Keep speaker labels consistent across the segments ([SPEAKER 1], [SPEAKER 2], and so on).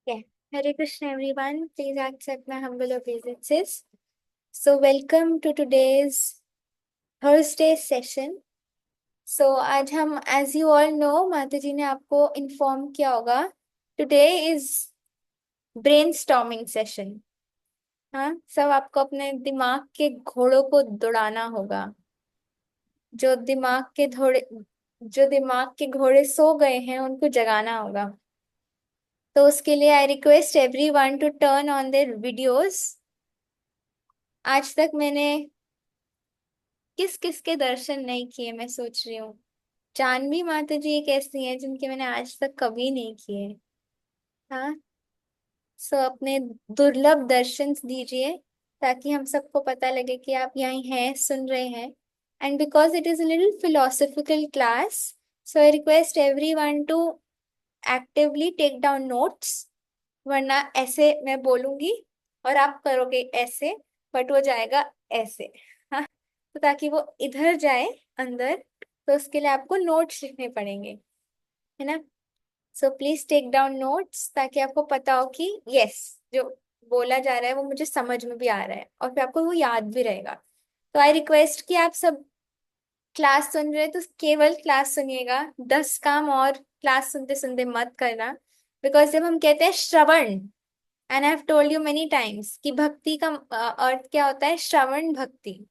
[SPEAKER 1] Yeah. Hare Krishna, everyone. Please accept my humble obeisances. So, welcome to today's Thursday session. So, आज हम, as you all know, माता जी ने आपको inform किया होगा. Today is brainstorming session. हाँ, सब आपको अपने दिमाग के घोड़ों को दौड़ाना होगा. जो दिमाग के घोड़े जो दिमाग के घोड़े सो गए हैं उनको जगाना होगा. तो उसके लिए I request everyone to turn on their videos. आज तक मैंने किस किस के दर्शन नहीं किए, मैं सोच रही हूँ. जानवी माता जी एक ऐसी हैं जिनके मैंने आज तक कभी नहीं किए. हाँ. सो अपने दुर्लभ दर्शन दीजिए ताकि हम सबको पता लगे कि आप यहाँ हैं, सुन रहे हैं. And because it is a little philosophical class, so I request every one to actively take down notes. वरना ऐसे मैं बोलूंगी और आप करोगे ऐसे, बट वो जाएगा ऐसे. हाँ. तो ताकि वो इधर जाए अंदर, तो उसके लिए आपको नोट्स लिखने पड़ेंगे, है ना. So please take down notes ताकि आपको पता हो कि यस, जो बोला जा रहा है वो मुझे समझ में भी आ रहा है और फिर आपको वो याद भी रहेगा. तो आई रिक्वेस्ट कि आप सब क्लास सुन रहे हैं तो केवल क्लास सुनिएगा. 10 काम और क्लास सुनते सुनते मत करना. बिकॉज जब हम कहते हैं श्रवण, and I have told you many times कि भक्ति का अर्थ क्या होता है. श्रवण भक्ति.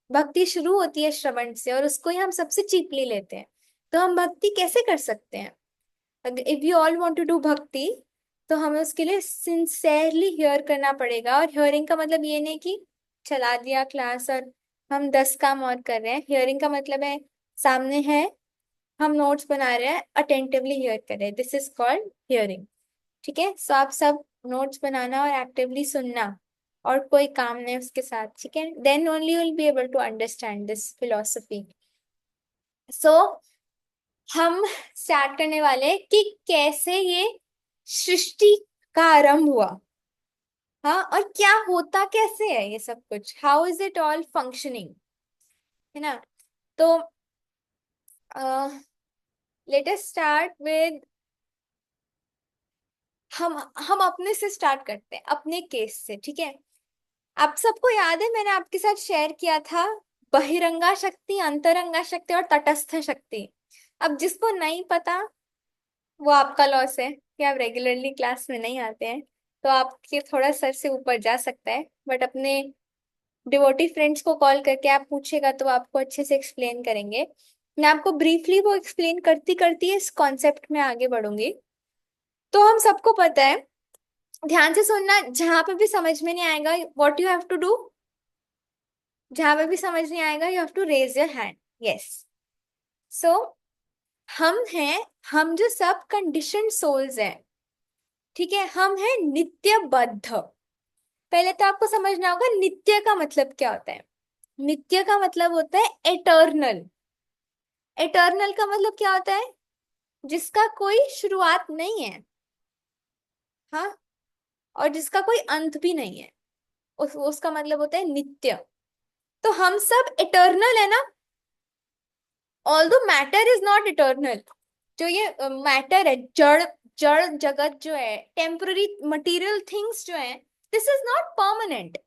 [SPEAKER 1] भक्ति शुरू होती है श्रवण से और उसको ही हम सबसे चीपली लेते हैं. तो हम भक्ति कैसे कर सकते हैं? If you all want to do bhakti, तो हमें उसके लिए सिंसेरली हियर करना पड़ेगा. और हियरिंग का मतलब ये नहीं कि चला दिया क्लास और हम 10 काम और कर रहे हैं. हियरिंग का मतलब है सामने है, हम नोट्स बना रहे हैं, अटेंटिवली हियर कर रहे हैं. This is called hearing. ठीक है. सो आप सब नोट्स बनाना और एक्टिवली सुनना, और कोई काम नहीं उसके साथ. ठीक है. Then only you will be able to understand this philosophy. So हम स्टार्ट करने वाले हैं कि कैसे ये सृष्टि का आरंभ हुआ. हाँ. और क्या होता कैसे है ये सब कुछ, how is it all functioning, है ना. तो लेट अस स्टार्ट विद, हम अपने से स्टार्ट करते हैं, अपने केस से. ठीक है. आप सबको याद है मैंने आपके साथ शेयर किया था बहिरंगा शक्ति, अंतरंगा शक्ति और तटस्थ शक्ति. अब जिसको नहीं पता, वो आपका लॉस है कि आप रेगुलरली क्लास में नहीं आते हैं. तो आपके थोड़ा सर से ऊपर जा सकता है, बट अपने डिवोटी फ्रेंड्स को कॉल करके आप पूछेगा तो वो आपको अच्छे से एक्सप्लेन करेंगे. मैं आपको ब्रीफली वो एक्सप्लेन करती करती इस कॉन्सेप्ट में आगे बढ़ूंगी. तो हम सबको पता है, ध्यान से सुनना, जहां पे भी समझ में नहीं आएगा what you have to do, जहां पे भी समझ नहीं आएगा you have to raise your hand. Yes. So हम हैं, हम जो सब कंडीशन सोल्स हैं. ठीक है. हम हैं नित्यबद्ध. पहले तो आपको समझना होगा नित्य का मतलब क्या होता है. नित्य का मतलब होता है एटर्नल. एटर्नल का मतलब क्या होता है? जिसका कोई शुरुआत नहीं है. हाँ. और जिसका कोई अंत भी नहीं है, उसका मतलब होता है नित्य. तो हम सब एटर्नल है ना. Although matter is not eternal. जो ये मैटर है, जड़ जड़ जगत जो है, टेम्पररी मटेरियल थिंग्स जो है, दिस इज नॉट परमानेंट.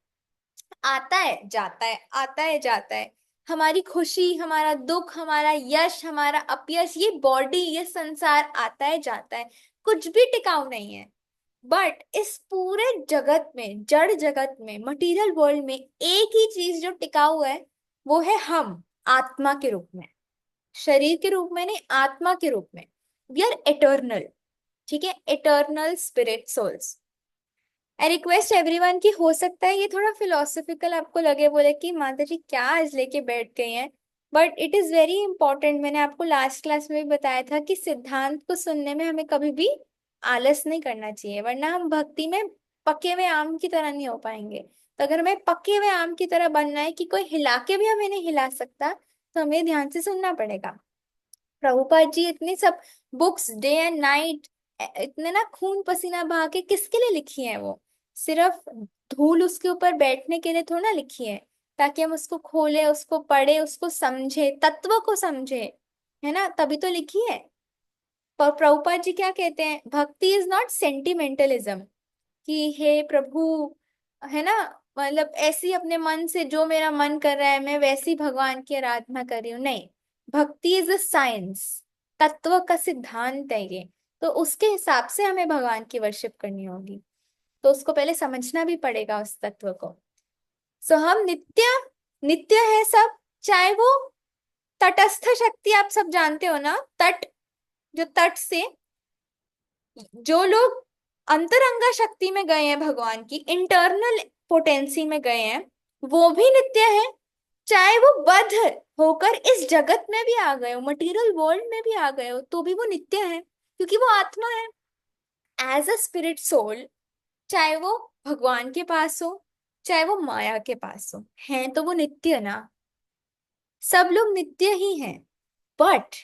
[SPEAKER 1] आता है जाता है, आता है जाता है. हमारी खुशी, हमारा दुख, हमारा यश, हमारा अपयश, ये बॉडी, ये संसार आता है जाता है. कुछ भी टिकाऊ नहीं है. बट इस पूरे जगत में, जड़ जगत में, मटेरियल वर्ल्ड में एक ही चीज जो टिकाऊ है, वो है हम, आत्मा के रूप में. शरीर के रूप में नहीं, आत्मा के रूप में. We are eternal. ठीक है. Eternal spirit souls. I request everyone की, हो सकता है ये थोड़ा फिलोसफिकल आपको लगे, बोले कि माता जी क्या आज लेके बैठ गई हैं. But it is very important. मैंने आपको लास्ट क्लास में भी बताया था कि सिद्धांत को सुनने में हमें कभी भी आलस नहीं करना चाहिए, वरना हम भक्ति में पके हुए आम की तरह नहीं हो पाएंगे. तो अगर हमें पके हुए आम की तरह बनना है कि कोई हिला के भी हमें नहीं हिला सकता, तो हमें ध्यान से सुनना पड़ेगा. प्रभुपाद जी इतनी सब बुक्स डे एंड नाइट, इतने ना खून पसीना बहा के किसके लिए लिखी है वो? सिर्फ धूल उसके ऊपर बैठने के लिए थोड़ा ना लिखी है. ताकि हम उसको खोले, उसको पढ़े, उसको समझे, तत्व को समझे, है ना. तभी तो लिखी है. पर प्रभुपाद जी क्या कहते हैं, भक्ति इज नॉट सेंटिमेंटलिज्म, कि हे प्रभु, है ना, मतलब ऐसी अपने मन से जो मेरा मन कर रहा है मैं वैसी भगवान की आराधना कर रही हूँ, नहीं। भक्ति इज अ साइंस, तत्व का सिद्धांत है ये। तो उसके हिसाब से हमें भगवान की वर्शिप करनी होगी, तो उसको पहले समझना भी पड़ेगा उस तत्व को। सो हम नित्य, नित्य है सब, चाहे वो तटस्थ शक्ति, आप सब जानते हो ना, तट, जो तट से जो लोग अंतरंगा शक्ति में गए हैं, भगवान की इंटरनल पोटेंसी में गए हैं, वो भी नित्य है। चाहे वो बद्ध होकर इस जगत में भी आ गए हो, मटेरियल वर्ल्ड में भी आ गए हो, तो भी वो नित्य है, क्योंकि वो आत्मा है, एज अ स्पिरिट सोल। चाहे वो भगवान के पास हो, चाहे वो माया के पास हो, है तो वो नित्य ना। सब लोग नित्य ही हैं। बट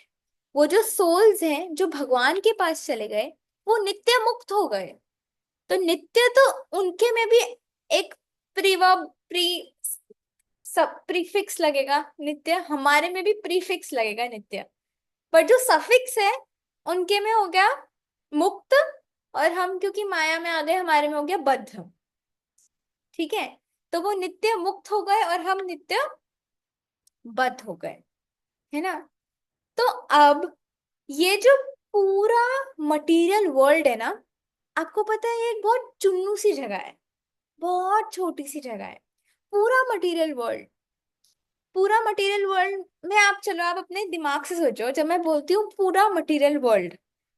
[SPEAKER 1] वो जो सोल्स हैं जो भगवान के पास चले गए, वो नित्य मुक्त हो गए। तो नित्य तो उनके में भी एक प्रीवर्ब, प्री, सब प्रीफिक्स लगेगा, नित्य हमारे में भी प्रीफिक्स लगेगा नित्य। पर जो सफिक्स है उनके में हो गया मुक्त, और हम क्योंकि माया में आ गए हमारे में हो गया बद्ध। ठीक है, तो वो नित्य मुक्त हो गए और हम नित्य बद्ध हो गए, है ना। तो अब ये जो पूरा मटेरियल वर्ल्ड है ना, आपको पता है ये एक बहुत चुन्नू सी जगह है, बहुत छोटी सी जगह है। पूरा मटेरियल वर्ल्ड, पूरा मटेरियल वर्ल्ड में आप चलो, आप अपने दिमाग से सोचो, जब मैं बोलती हूँ पूरा मटेरियल वर्ल्ड,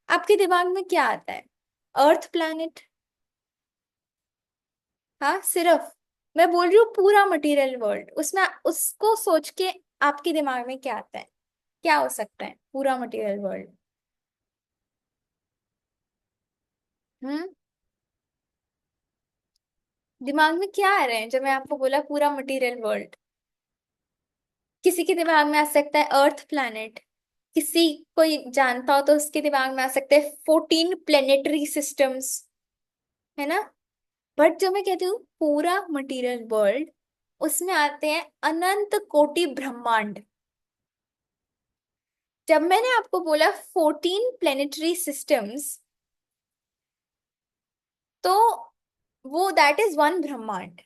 [SPEAKER 1] आपके दिमाग में क्या आता है? अर्थ, प्लैनेट। हाँ, सिर्फ मैं बोल रही हूँ पूरा मटेरियल वर्ल्ड, उसमें उसको सोच के आपके दिमाग में क्या आता है? क्या हो सकता है पूरा मटेरियल वर्ल्ड? हम्म, दिमाग में क्या आ रहे हैं जब मैं आपको बोला पूरा मटेरियल वर्ल्ड? किसी के दिमाग में आ सकता है अर्थ, प्लैनेट। किसी कोई जानता हो तो उसके दिमाग में आ सकते हैं 14 प्लेनेटरी सिस्टम्स, है ना। बट जो मैं कहती हूँ पूरा मटेरियल वर्ल्ड, उसमें आते हैं अनंत कोटि ब्रह्मांड। जब मैंने आपको बोला 14 प्लेनेटरी सिस्टम्स, तो वो दैट इज वन ब्रह्मांड।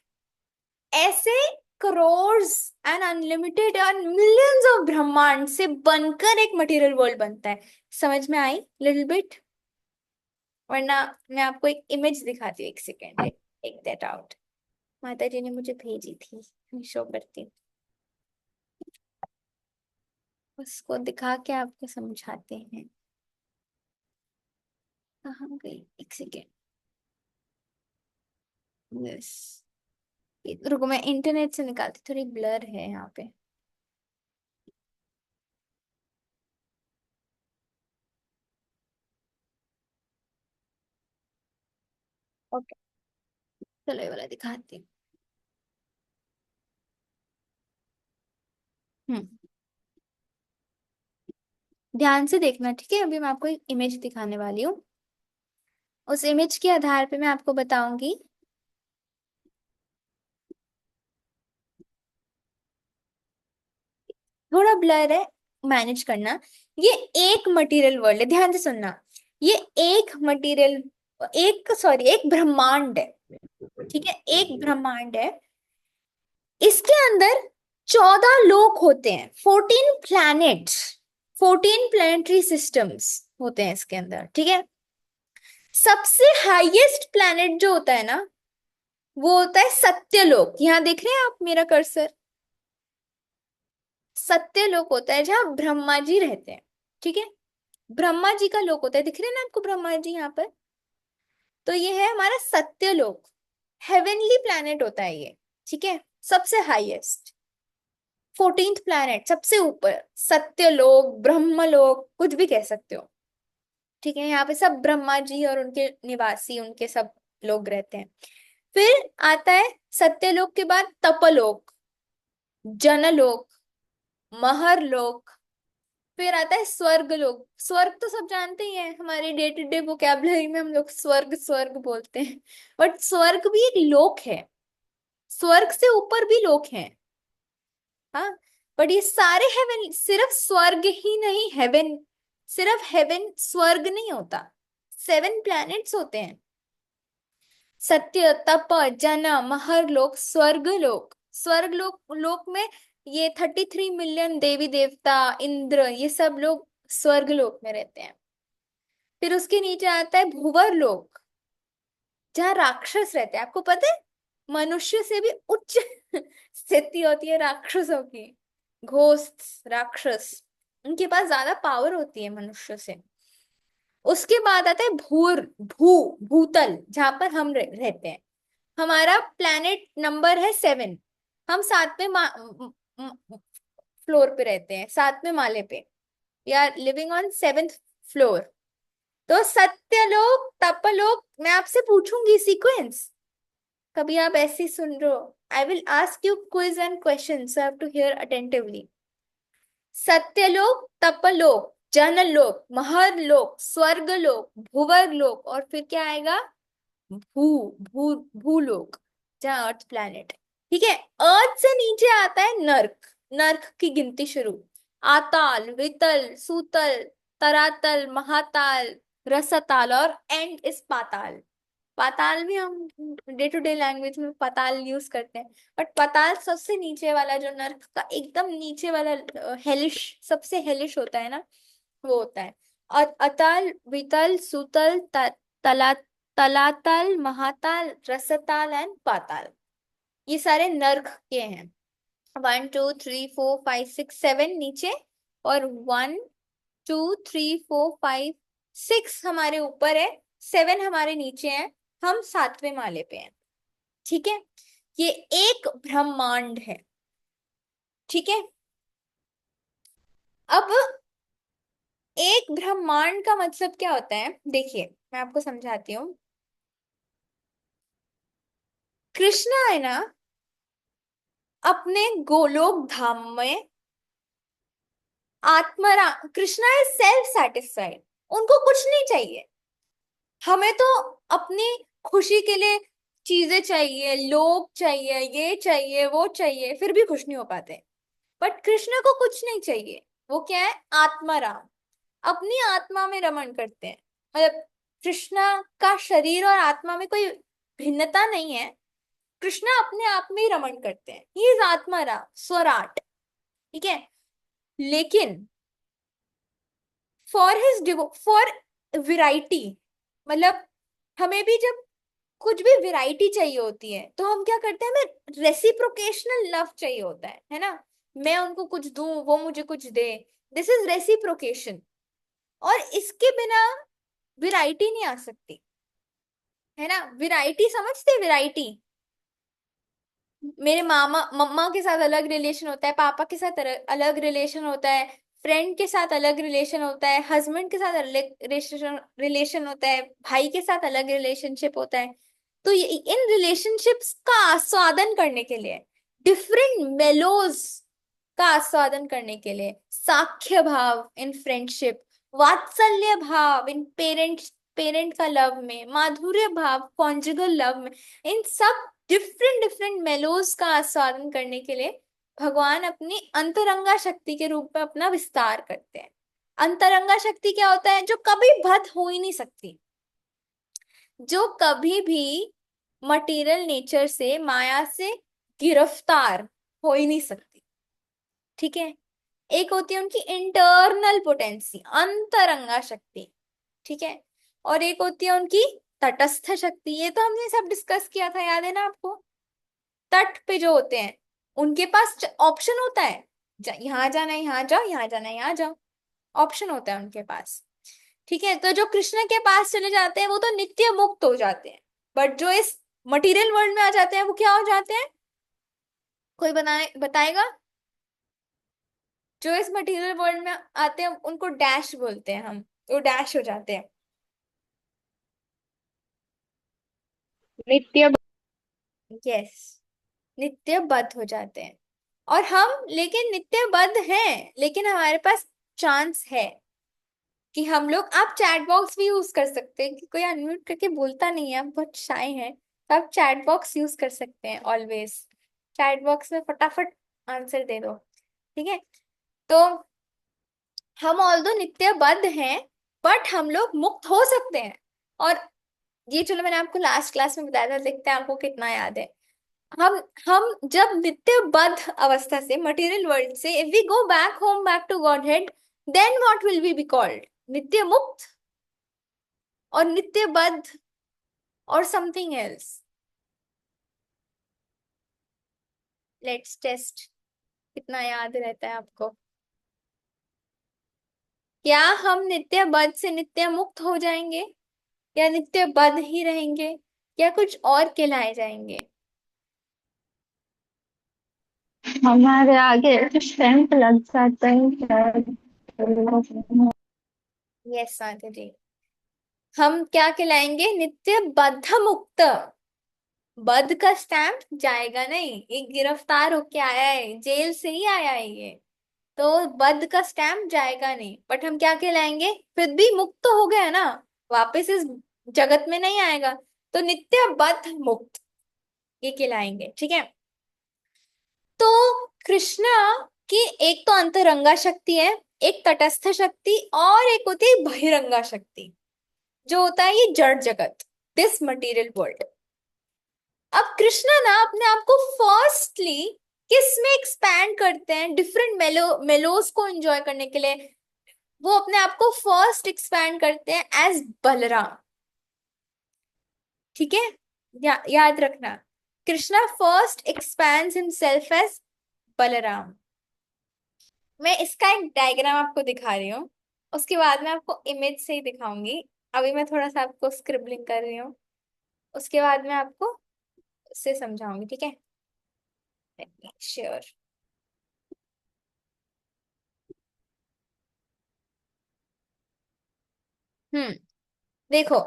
[SPEAKER 1] ऐसे करोड्स एंड अनलिमिटेड और मिलियंस ऑफ ब्रह्मांड से बनकर एक मटेरियल वर्ल्ड बनता है। समझ में आई लिटिल बिट? वरना मैं आपको एक इमेज दिखाती हूँ, एक सेकेंड, टेक दैट आउट। माता जी ने मुझे भेजी थी, मैं शो करती हूँ, उसको दिखा के आपको समझाते हैं। कहाँ गई, एक सेकेंड। यस, रुको मैं इंटरनेट से निकालती, थोड़ी ब्लर है यहाँ पे। ओके, चलो ये वाला दिखाती हूँ। ध्यान से देखना, ठीक है। अभी मैं आपको एक इमेज दिखाने वाली हूँ, उस इमेज के आधार पे मैं आपको बताऊंगी। थोड़ा ब्लर है, मैनेज करना। ये एक मटेरियल वर्ल्ड है, ध्यान से सुनना। ये एक मटेरियल, एक सॉरी एक ब्रह्मांड है, ठीक है, एक ब्रह्मांड है। इसके अंदर 14 लोक होते हैं, 14 प्लैनेट्स, 14 प्लैनेटरी सिस्टम्स होते हैं इसके अंदर, ठीक है। सबसे हाईएस्ट प्लैनेट जो होता है ना, वो होता है सत्यलोक। यहाँ देख रहे हैं आप मेरा कर्सर? सत्यलोक होता है जहाँ ब्रह्मा जी रहते हैं, ठीक है। ब्रह्मा जी का लोक होता है, दिख रहे हैं ना आपको ब्रह्मा जी यहाँ पर? तो ये है हमारा सत्यलोक, हेवनली प्लैनेट होता है ये, ठीक है। सबसे हाईएस्ट 14th प्लैनेट, सबसे ऊपर सत्यलोक, ब्रह्मलोक, कुछ भी कह सकते हो, ठीक है। यहाँ पे सब ब्रह्मा जी और उनके निवासी, उनके सब लोग रहते हैं। फिर आता है सत्यलोक के बाद तपलोक, जनलोक, महरलोक। फिर आता है स्वर्ग लोक। स्वर्ग तो सब जानते ही हैं, हमारे डे टू डे वोकेबलरी में हम लोग स्वर्ग स्वर्ग बोलते हैं, बट स्वर्ग भी एक लोक है, स्वर्ग से ऊपर भी लोक हैं। हाँ, बट ये सारे हेवन, सिर्फ स्वर्ग ही नहीं, हेवन सिर्फ हेवन स्वर्ग नहीं होता, 7 प्लैनेट्स होते हैं। सत्य, तप, जन, महरलोक, स्वर्गलोक। स्वर्गलोक में ये 33 मिलियन देवी देवता, इंद्र, ये सब लोग स्वर्गलोक में रहते हैं। फिर उसके नीचे आता है भूवर लोक, जहाँ राक्षस रहते हैं। आपको पता है मनुष्य से भी उच्च स्थिति होती है राक्षसों की। घोस्ट, राक्षस, उनके पास ज्यादा पावर होती है मनुष्य से। उसके बाद आता है भूतल, जहां पर हम रहते हैं। हमारा प्लैनेट नंबर है 7। हम 7वें फ्लोर पे रहते हैं, 7वें माले पे। We are living on 7th floor. तो सत्यलोक, तपलोक, मैं आपसे पूछूंगी सीक्वेंस, कभी आप ऐसे ही सुन रहे हो। I will ask you quiz and question, so have to hear attentively. Satyalok, Tapalok, जनलोक, महरलोक, स्वर्गलोक, भुवरलोक, और फिर क्या आएगा, भू भू भूलोक, जहाँ अर्थ प्लैनेट। ठीक है। अर्थ से नीचे आता है नर्क। नर्क की गिनती शुरू। आताल, वितल, सूतल, तरातल, महाताल, रसताल, और एंड इस पाताल। पाताल भी हम डे टू डे लैंग्वेज में पाताल यूज करते हैं, बट पाताल सबसे नीचे वाला, जो नर्क का एकदम नीचे वाला, हेलिश, सबसे हेलिश होता है ना, वो होता है। अताल, वितल, सुतल, तला तलातल, महाताल, रसताल एंड पाताल, ये सारे नर्क के हैं। 1 2 3 4 5 6 7 नीचे, और 1 2 3 4 5 6 हमारे ऊपर है, 7 हमारे नीचे है। हम 7वें माले पे हैं। ठीक है। ये एक ब्रह्मांड है। ठीक है। अब एक ब्रह्मांड का मतलब क्या होता है, देखिए मैं आपको समझाती हूँ। कृष्णा है ना, अपने गोलोक धाम में आत्मरा, कृष्णा इज सेल्फ सेटिस्फाइड, उनको कुछ नहीं चाहिए। हमें तो अपनी खुशी के लिए चीजें चाहिए, लोग चाहिए, ये चाहिए, वो चाहिए, फिर भी खुश नहीं हो पाते। बट कृष्ण को कुछ नहीं चाहिए। वो क्या है, आत्माराम, अपनी आत्मा में रमण करते हैं। मतलब कृष्णा का शरीर और आत्मा में कोई भिन्नता नहीं है। कृष्णा अपने आप में ही रमण करते हैं, ही इज आत्माराम, स्वराट। ठीक है। लेकिन फॉर विराइटी, मतलब हमें भी जब कुछ भी वैरायटी चाहिए होती है तो हम क्या करते हैं, हमें रेसिप्रोकेशनल लव चाहिए होता है ना। मैं उनको कुछ दूं, वो मुझे कुछ दे। This is reciprocation. और इसके बिना वैरायटी नहीं आ सकती, है ना। वैरायटी समझते, वैरायटी। मेरे मामा मम्मा के साथ अलग रिलेशन होता है, पापा के साथ अलग रिलेशन होता है, फ्रेंड के साथ अलग रिलेशन होता है, हस्बैंड के साथ अलग रिलेशन होता है, भाई के साथ अलग रिलेशनशिप होता है। तो इन रिलेशनशिप्स का आस्वादन करने के लिए, डिफरेंट मेलोज का आस्वादन करने के लिए, साख्य भाव इन फ्रेंडशिप, वात्सल्य भाव इन पेरेंट पेरेंट का लव में, माधुर्य भाव कॉन्जुगल लव में, इन सब डिफरेंट डिफरेंट मेलोज का आस्वादन करने के लिए भगवान अपनी अंतरंगा शक्ति के रूप में अपना विस्तार करते हैं। अंतरंगा शक्ति क्या होता है, जो कभी बंद हो ही नहीं सकती, जो कभी भी मटेरियल नेचर से, माया से गिरफ्तार हो ही नहीं सकती। ठीक है। एक होती है उनकी इंटरनल पोटेंसी, अंतरंगा शक्ति। ठीक है। और एक होती है उनकी तटस्थ शक्ति। ये तो हमने सब डिस्कस किया था, याद है ना आपको। तट पे जो होते हैं उनके पास ऑप्शन होता है, यहाँ जाना है यहाँ जाओ, यहाँ जाना है यहाँ जाओ, ऑप्शन होता है उनके पास। ठीक है। तो जो कृष्ण के पास चले जाते हैं वो तो नित्य मुक्त हो जाते हैं, बट जो इस मटेरियल वर्ल्ड में आ जाते हैं वो क्या हो जाते हैं, कोई बताएगा। जो इस मटेरियल वर्ल्ड में आते हैं उनको डैश बोलते हैं हम, वो डैश हो जाते हैं।
[SPEAKER 2] नित्य।
[SPEAKER 1] यस, नित्य बद्ध हो जाते हैं। और हम लेकिन नित्य बद्ध हैं, लेकिन हमारे पास चांस है कि हम लोग, आप चैट बॉक्स भी यूज कर सकते हैं, कि कोई अनम्यूट करके बोलता नहीं है, आप बहुत शाय हैं, तो आप चैट बॉक्स यूज कर सकते हैं ऑलवेज। चैट बॉक्स में फटाफट आंसर दे दो। ठीक है। तो हम ऑल्दो नित्यबद्ध हैं, बट हम लोग मुक्त हो सकते हैं। और ये चलो मैंने आपको लास्ट क्लास में बताया था, देखते हैं आपको कितना याद है। हम हम जब नित्यबद्ध अवस्था से, मटेरियल वर्ल्ड से, if we go back home, back to godhead, then what will we be called? नित्य मुक्त और नित्यबद्ध और समथिंग एल्स। लेट्स टेस्ट कितना याद रहता है आपको। क्या हम नित्यबद्ध से नित्य मुक्त हो जाएंगे, या नित्यबद्ध ही रहेंगे, या कुछ और कहलाए जाएंगे?
[SPEAKER 2] हमारे आगे स्टैंप लग जाता है शायद।
[SPEAKER 1] यस आंटी जी, हम क्या कहलाएंगे? नित्यबद्ध मुक्त। बद्ध का स्टैंप जाएगा नहीं, ये गिरफ्तार होके आया है, जेल से ही आया है ये। तो बद्ध का स्टैंप जाएगा नहीं, बट हम क्या कहलाएंगे? फिर भी मुक्त तो हो गया ना, वापस इस जगत में नहीं आएगा। तो नित्य बद्ध मुक्त ये कहलाएंगे, ठीक है। तो कृष्णा की एक तो अंतरंगा शक्ति है, एक तटस्थ शक्ति, और एक होती है बहिरंगा शक्ति, जो होता है ये जड़ जगत, दिस मटेरियल वर्ल्ड। अब कृष्णा ना अपने आप को फर्स्टली किस में एक्सपैंड करते हैं? डिफरेंट मेलोस को एंजॉय करने के लिए वो अपने आप को फर्स्ट एक्सपैंड करते हैं एज बलराम, ठीक है। याद रखना, Krishna first expands himself as Balram. मैं इसका एक डायग्राम आपको दिखा रही हूँ, उसके बाद में आपको इमेज से ही दिखाऊंगी। अभी मैं थोड़ा सा आपको स्क्रिबलिंग कर रही हूँ, उसके बाद में आपको उससे समझाऊंगी, ठीक है। श्योर। देखो,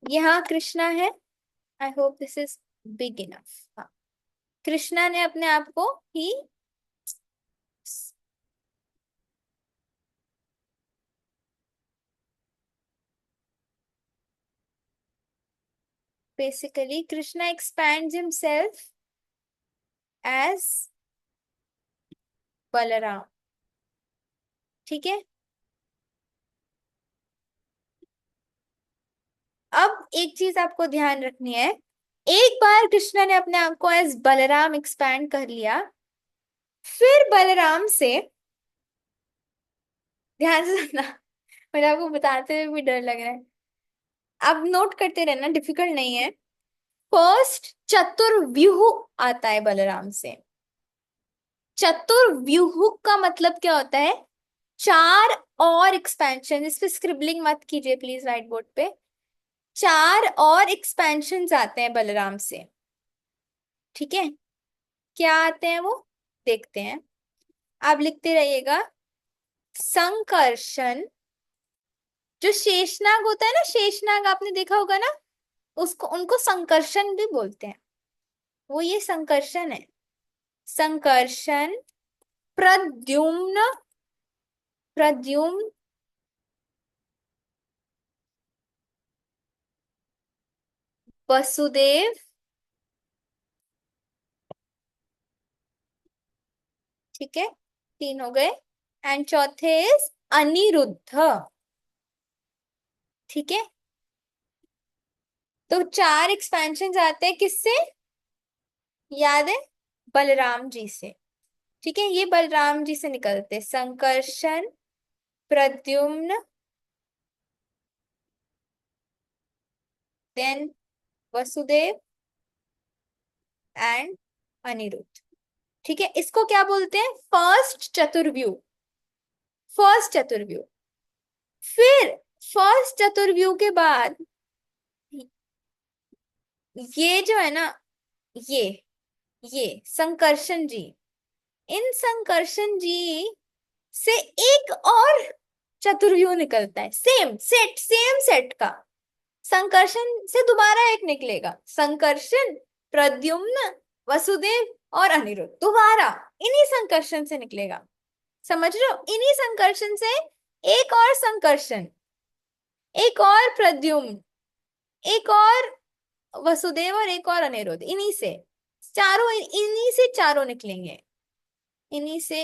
[SPEAKER 1] यहाँ कृष्णा है। I hope this is big enough. हाँ, कृष्णा ने अपने आप को ही, basically Krishna expands himself as Balaram, ठीक है। अब एक चीज आपको ध्यान रखनी है, एक बार कृष्णा ने अपने आप को एज बलराम एक्सपैंड कर लिया, फिर बलराम से, ध्यान से सुनना, मुझे आपको बताते हुए भी डर लग रहा है, आप नोट करते रहना, डिफिकल्ट नहीं है। फर्स्ट चतुर्व्यूह आता है बलराम से। चतुर्व्यूह का मतलब क्या होता है? चार और एक्सपेंशन, इस पे स्क्रिबलिंग मत कीजिए प्लीज व्हाइट बोर्ड पे। चार और एक्सपेंशन आते हैं बलराम से, ठीक है। क्या आते हैं वो, देखते हैं। आप लिखते रहिएगा। संकर्षण, जो शेषनाग होता है ना, शेषनाग आपने देखा होगा ना, उसको, उनको संकर्षण भी बोलते हैं। वो ये संकर्षण है। संकर्षण, प्रद्युम्न, प्रद्युम्न, वसुदेव, ठीक है, तीन हो गए। एंड चौथे इज अनिरुद्ध, ठीक है। तो चार एक्सपेंशन आते हैं किससे? याद है, बलराम जी से, ठीक है। ये बलराम जी से निकलते हैं। संकर्षण, प्रद्युम्न, देन वसुदेव एंड अनिरुद्ध, ठीक है। इसको क्या बोलते हैं? फर्स्ट चतुर्व्यूह, फर्स्ट चतुर्व्यूह। फिर फर्स्ट चतुर्व्यूह के बाद ये जो है ना, ये ये संकर्षण जी, इन संकर्षण जी से एक और चतुर्व्यूह निकलता है, सेम सेट का। संकर्षण से दोबारा एक निकलेगा, संकर्षण, प्रद्युम्न, वसुदेव और अनिरुद्ध, दोबारा इन्हीं संकर्षण से निकलेगा। समझ रहे हो? इन्हीं संकर्षण से एक और संकर्षण, एक और प्रद्युम्न, एक और वसुदेव और एक और अनिरुद्ध, इन्हीं से चारों, इन्हीं से चारों निकलेंगे, इन्हीं से।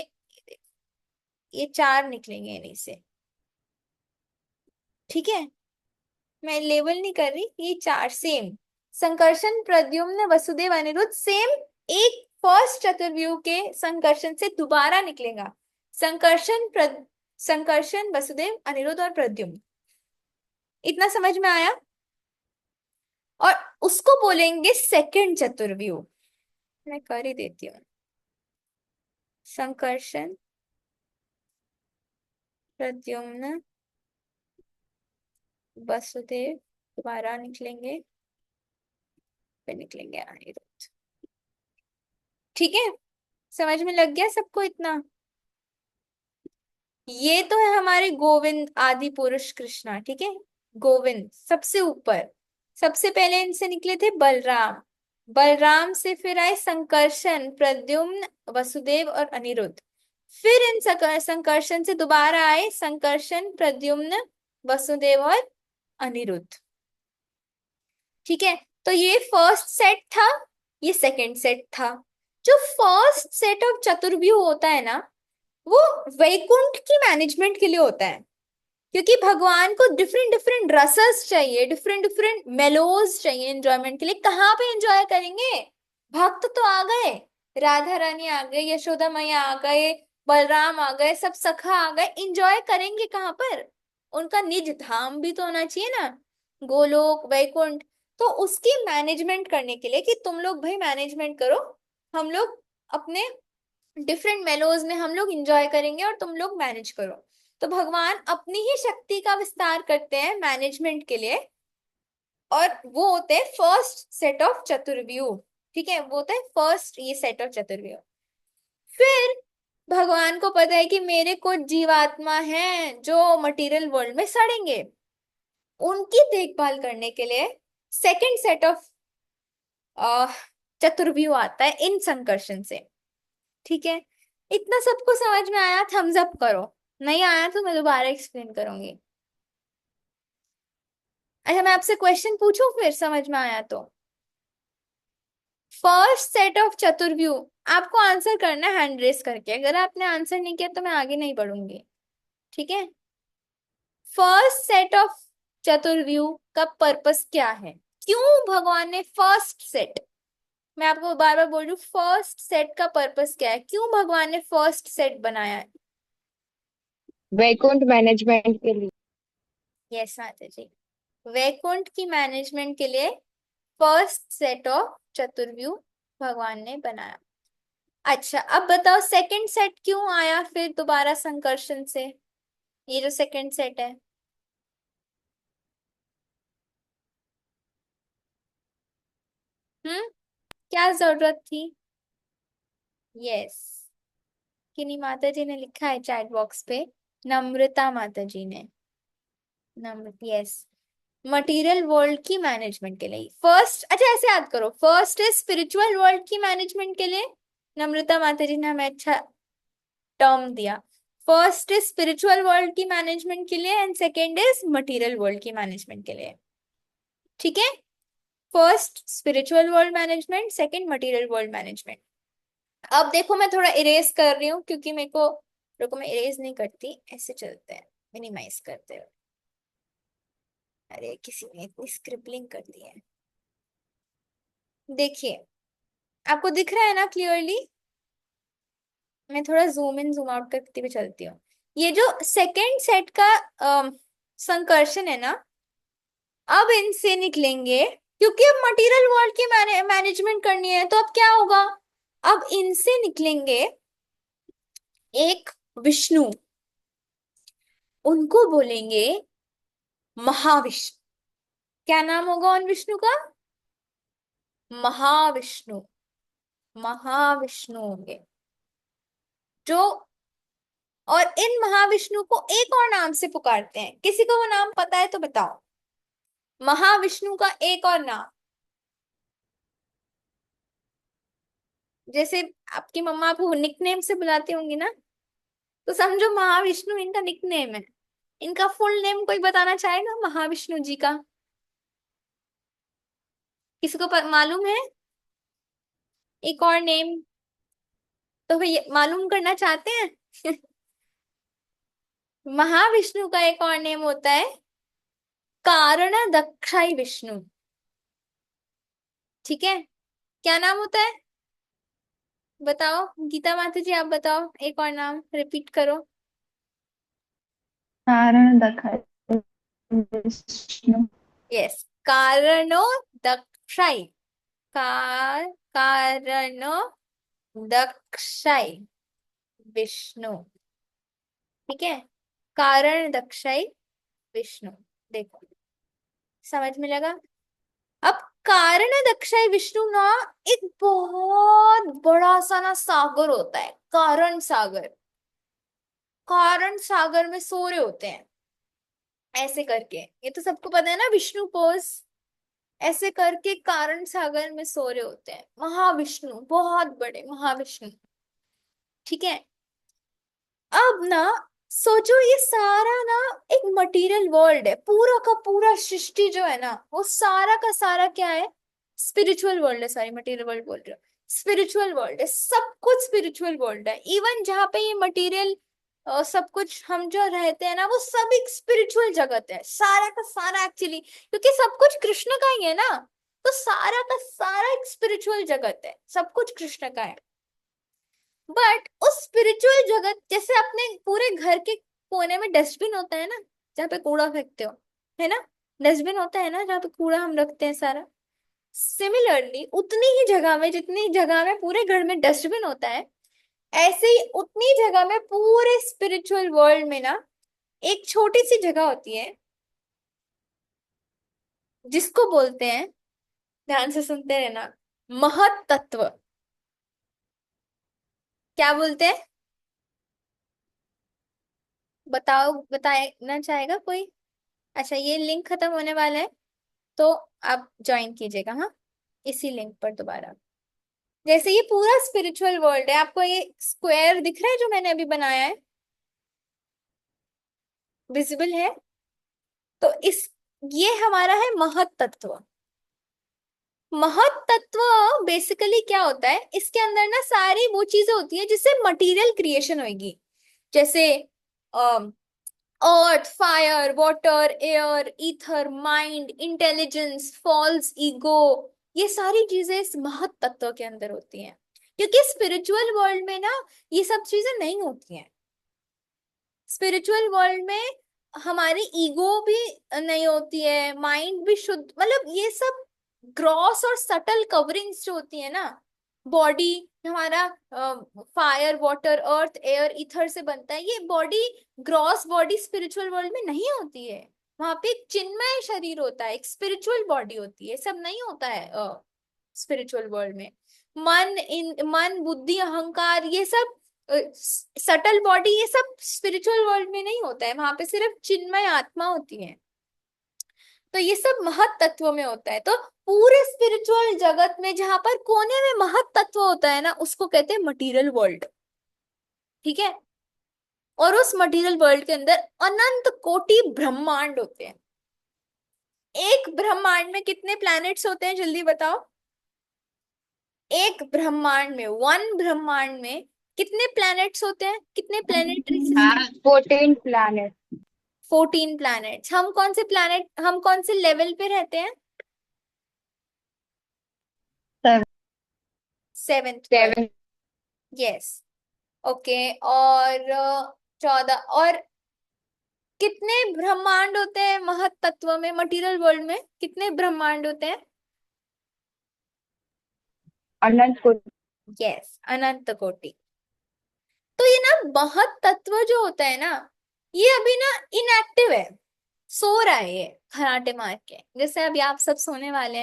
[SPEAKER 1] ये 4 निकलेंगे इन्हीं से। ठीक है, मैं लेबल नहीं कर रही, ये 4 सेम। संकर्षण, प्रद्युम्न, वसुदेव, अनिरुद्ध सेम। एक फर्स्ट चतुर्व्यूह के संकर्षण से दोबारा निकलेगा। संकर्षण, संकर्षण, वसुदेव, अनिरुद्ध और प्रद्युम्न। इतना समझ में आया? और उसको बोलेंगे सेकंड चतुर्व्यूह। मैं कर ही देती हूँ। संकर्षण, प्रद्युम्न, वसुदेव, दोबारा निकलेंगे, फिर निकलेंगे अनिरुद्ध। ठीक है, समझ में लग गया सबको इतना? ये तो है हमारे गोविंद आदि पुरुष कृष्णा। ठीक है, गोविंद सबसे ऊपर। सबसे पहले इनसे निकले थे बलराम। बलराम से फिर आए संकर्षण, प्रद्युम्न, वसुदेव और अनिरुद्ध। फिर इन संकर्षण से दोबारा आए संकर्षण, प्रद्युम्न, वसुदेव और अनिरुद्ध। ठीक है, तो ये फर्स्ट सेट था, ये सेकंड सेट था। जो फर्स्ट सेट ऑफ चतुर्व्यूह होता है ना, वो वैकुंठ की मैनेजमेंट के लिए होता है। क्योंकि भगवान को डिफरेंट डिफरेंट रसस चाहिए, डिफरेंट डिफरेंट मेलोज चाहिए एंजॉयमेंट के लिए। कहाँ पे एंजॉय करेंगे? भक्त तो आ गए, राधा रानी आ गए, यशोदा मैया आ गए, बलराम आ गए, सब सखा आ गए, एंजॉय करेंगे कहाँ पर? उनका निज धाम भी तो होना चाहिए ना, गोलोक वैकुंठ। तो उसकी मैनेजमेंट करने के लिए कि तुम लोग भाई मैनेजमेंट करो, हम लोग अपने डिफरेंट मेलोज में हम लोग इंजॉय करेंगे और तुम लोग मैनेज करो। तो भगवान अपनी ही शक्ति का विस्तार करते हैं मैनेजमेंट के लिए, और वो होते हैं फर्स्ट सेट ऑफ चतुर्व्यूह। ठीक है, वो होता है फर्स्ट ये सेट ऑफ चतुर्व्यूह। फिर भगवान को पता है कि मेरे कुछ जीवात्मा हैं जो मटेरियल वर्ल्ड में सड़ेंगे, उनकी देखभाल करने के लिए सेकंड सेट ऑफ चतुर्व्यूह आता है इन संकर्षण से। ठीक है, इतना सबको समझ में आया? थम्स अप करो। नहीं आया तो मैं दोबारा एक्सप्लेन करूंगी। अच्छा, मैं आपसे क्वेश्चन पूछूं फिर समझ में आया तो? फर्स्ट सेट ऑफ चतुर्व्यूह आपको आंसर करना है हैंड रेस करके। अगर आपने आंसर नहीं किया तो मैं आगे नहीं बढ़ूंगी। ठीक है, फर्स्ट सेट ऑफ चतुर्व्यूह का पर्पस क्या है? क्यों भगवान ने फर्स्ट सेट, मैं आपको बार बार बोल रही हूँ, फर्स्ट सेट का पर्पस क्या है? क्यों भगवान ने फर्स्ट सेट बनाया है?
[SPEAKER 2] वैकुंठ मैनेजमेंट के लिए।
[SPEAKER 1] यस माता जी, वैकुंठ की मैनेजमेंट के लिए फर्स्ट सेट ऑफ चतुर्व्यूह भगवान ने बनाया। अच्छा, अब बताओ सेकंड सेट क्यों आया फिर दोबारा संकर्षण से? ये जो सेकंड सेट है, हम्म, क्या जरूरत थी? यस, किन्हीं माता जी ने लिखा है चैट बॉक्स पे, नम्रता माता जी ने। नम्र, यस, मटेरियल वर्ल्ड की मैनेजमेंट के लिए फर्स्ट। अच्छा, ऐसे याद करो, फर्स्ट है स्पिरिचुअल वर्ल्ड की मैनेजमेंट के लिए, नम्रता माता जी ने हमें अच्छा टर्म दिया। फर्स्ट इज स्पिरिचुअल वर्ल्ड की मैनेजमेंट के लिए and second is material world की मैनेजमेंट के लिए। ठीक है, first spiritual world management, second material world management. अब देखो मैं थोड़ा इरेज कर रही हूँ क्योंकि मेरे को, रुको मैं इरेज नहीं करती, ऐसे चलते हैं, मिनिमाइज करते हैं। अरे किसी ने इतनी स्क्रिबलिंग कर दी है। देखिए, आपको दिख रहा है ना क्लियरली? मैं थोड़ा जूम इन जूम आउट करती हुई चलती हूँ। ये जो सेकेंड सेट का संकर्षण है ना, अब इनसे निकलेंगे, क्योंकि अब मटेरियल वर्ल्ड की मैनेजमेंट करनी है तो अब क्या होगा? अब इनसे निकलेंगे एक विष्णु, उनको बोलेंगे महाविष्णु। क्या नाम होगा उन विष्णु का? महाविष्णु। महाविष्णु होंगे जो, और इन महाविष्णु को एक और नाम से पुकारते हैं। किसी को वो नाम पता है तो बताओ, महाविष्णु का एक और नाम। जैसे आपकी मम्मा आपको निकनेम से बुलाती होंगी ना, तो समझो महाविष्णु इनका निकनेम है। इनका फुल नेम कोई बताना चाहेगा महाविष्णु जी का? किसी को मालूम है एक और नेम? तो भाई मालूम करना चाहते हैं? महाविष्णु का एक और नेम होता है कारण दक्षाई विष्णु। ठीक है, क्या नाम होता है? बताओ गीता माता जी, आप बताओ एक और नाम रिपीट करो।
[SPEAKER 2] कारण दखाए विष्णु।
[SPEAKER 1] यस, कारणो दक्षाई। कारणो दक्षाई विष्णु। ठीक है, कारण दक्षाई विष्णु। देखो, समझ में लगा? अब कारण दक्षाई विष्णु ना, एक बहुत बड़ा सा ना सागर होता है, कारण सागर। कारण सागर में सो रहे होते हैं ऐसे करके, ये तो सबको पता है ना, विष्णु पोज। ऐसे करके कारण सागर में सो रहे होते हैं महाविष्णु, बहुत बड़े महाविष्णु। ठीक है, अब ना सोचो, ये सारा ना एक मटेरियल वर्ल्ड है, पूरा का पूरा सृष्टि जो है ना, वो सारा का सारा क्या है? स्पिरिचुअल वर्ल्ड है। सॉरी, मटेरियल वर्ल्ड बोल रही हूँ। स्पिरिचुअल वर्ल्ड है, सब कुछ स्पिरिचुअल वर्ल्ड है। इवन जहाँ पे ये मटेरियल सब कुछ हम जो रहते हैं ना, वो सब एक स्पिरिचुअल जगत है, सारा का सारा एक्चुअली, क्योंकि सब कुछ कृष्ण का ही है ना। तो सारा का सारा एक स्पिरिचुअल जगत है, सब कुछ कृष्ण का है। बट उस स्पिरिचुअल जगत, जैसे अपने पूरे घर के कोने में डस्टबिन होता है ना, जहाँ पे कूड़ा फेंकते हो, है ना? डस्टबिन होता है ना जहाँ पे कूड़ा हम रखते हैं सारा। सिमिलरली उतनी ही जगह में, जितनी जगह में पूरे घर में डस्टबिन होता है, ऐसे ही उतनी जगह में पूरे स्पिरिचुअल वर्ल्ड में ना एक छोटी सी जगह होती है, जिसको बोलते हैं, ध्यान से सुनते रहना, महत तत्व। क्या बोलते हैं? बताओ, बताना चाहेगा कोई? अच्छा, ये लिंक खत्म होने वाला है, तो आप ज्वाइन कीजिएगा, हाँ, इसी लिंक पर दोबारा। जैसे ये पूरा स्पिरिचुअल वर्ल्ड है, आपको ये स्क्वायर दिख रहा है जो मैंने अभी बनाया है, विजिबल है? तो इस, ये हमारा है महत तत्व। महत तत्व बेसिकली क्या होता है, इसके अंदर ना सारी वो चीजें होती है जिससे मटेरियल क्रिएशन होगी। जैसे earth, fire, water, air, ether, mind, intelligence, false ego, ये सारी चीजें इस महत तत्व के अंदर होती हैं। क्योंकि स्पिरिचुअल वर्ल्ड में ना ये सब चीजें नहीं होती हैं। स्पिरिचुअल वर्ल्ड में हमारी ईगो भी नहीं होती है, माइंड भी शुद्ध, मतलब ये सब ग्रॉस और सटल कवरिंग्स जो होती है ना, बॉडी हमारा फायर, वाटर, अर्थ, एयर, ईथर से बनता है, ये body, gross body spiritual world में नहीं होती है। वहां पे एक चिन्मय शरीर होता है, एक स्पिरिचुअल बॉडी होती है, सब नहीं होता है स्पिरिचुअल वर्ल्ड में। मन, बुद्धि, अहंकार, ये सब सटल बॉडी, ये सब स्पिरिचुअल वर्ल्ड में नहीं होता है, वहां पे सिर्फ चिन्मय आत्मा होती है। तो ये सब महत तत्व में होता है। तो पूरे स्पिरिचुअल जगत में जहां पर कोने में महत तत्व होता है ना, उसको कहते हैं मटेरियल वर्ल्ड। ठीक है, और उस मटेरियल वर्ल्ड के अंदर अनंत कोटि ब्रह्मांड होते हैं। एक ब्रह्मांड में कितने प्लैनेट्स होते हैं, जल्दी बताओ? एक ब्रह्मांड में, वन ब्रह्मांड में कितने प्लैनेट्स होते हैं, कितने प्लैनेटरी सिस्टम?
[SPEAKER 2] 14 प्लैनेट।
[SPEAKER 1] 14 प्लैनेट्स। हम कौन से प्लैनेट, हम कौन से लेवल पे रहते हैं? सेवेंथ पर।
[SPEAKER 2] सेवन।
[SPEAKER 1] Yes, okay. और 14, और कितने ब्रह्मांड होते हैं महत तत्व में, मटेरियल वर्ल्ड में कितने ब्रह्मांड होते हैं?
[SPEAKER 2] अनंत को।
[SPEAKER 1] यस, अनंत कोटि। तो ये ना महत तत्व जो होता है ना, ये अभी ना इनएक्टिव है, सो रहा है ये खराटे मार के, जैसे अभी आप सब सोने वाले हैं।